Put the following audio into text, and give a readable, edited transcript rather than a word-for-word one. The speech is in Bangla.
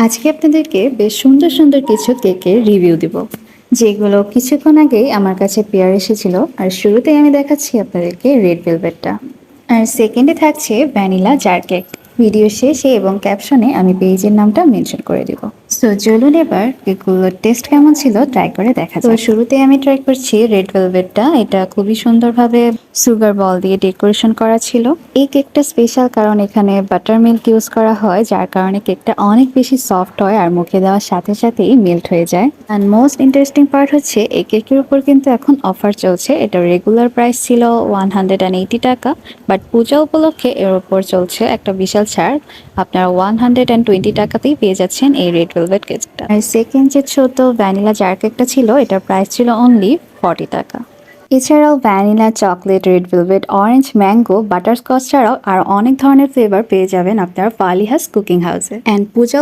আজকে আপনাদেরকে বেশ সুন্দর সুন্দর কিছু কেকের রিভিউ দিব, যেগুলো কিছুক্ষণ আগেই আমার কাছে পেয়ার এসেছিল। আর শুরুতেই আমি দেখাচ্ছি আপনাদেরকে রেড ভেলভেটটা, আর সেকেন্ডে থাকছে ভ্যানিলা জার কেক। ভিডিও শেষে এবং ক্যাপশনে আমি পেজের নামটা মেনশন করে দিব। সো চলুন এবার কেকগুলোর টেস্ট কেমন ছিল ট্রাই করে দেখা যাক। তো শুরুতে আমি ট্রাই করছি রেড ভেলভেটটা। এটা খুবই সুন্দরভাবে সুগার বল দিয়ে ডেকোরেশন করা ছিল। এই কেকটা স্পেশাল কারণ এখানে বাটার মিল্ক ইউজ করা হয়, যার কারণে কেকটা অনেক বেশি সফট হয় আর মুখে দেওয়ার সাথে সাথেই মেল্ট হয়ে যায়। অ্যান্ড মোস্ট ইন্টারেস্টিং পার্ট হচ্ছে এই কেকের উপর কিন্তু এখন অফার চলছে। এটা রেগুলার প্রাইস ছিল 180 টাকা, বাট পূজা উপলক্ষে এর উপর চলছে একটা বিশাল ছাড়। আপনারা 120 টাকাতেই পেয়ে যাচ্ছেন এই রেড ভেলভেট কেকটা। আর সেকেন্ড যে ছোট ভ্যানিলা জার কেকটা ছিল, এটার প্রাইস ছিল অনলি 40 টাকা। এছাড়াও vanilla, chocolate, red velvet, orange, mango, butterscotch ছাড়াও আর অনেক ধরনের ফ্লেভার পেয়ে যাবেন আপনারা ফালিহাস কুকিং হাউসে। অ্যান্ড পূজা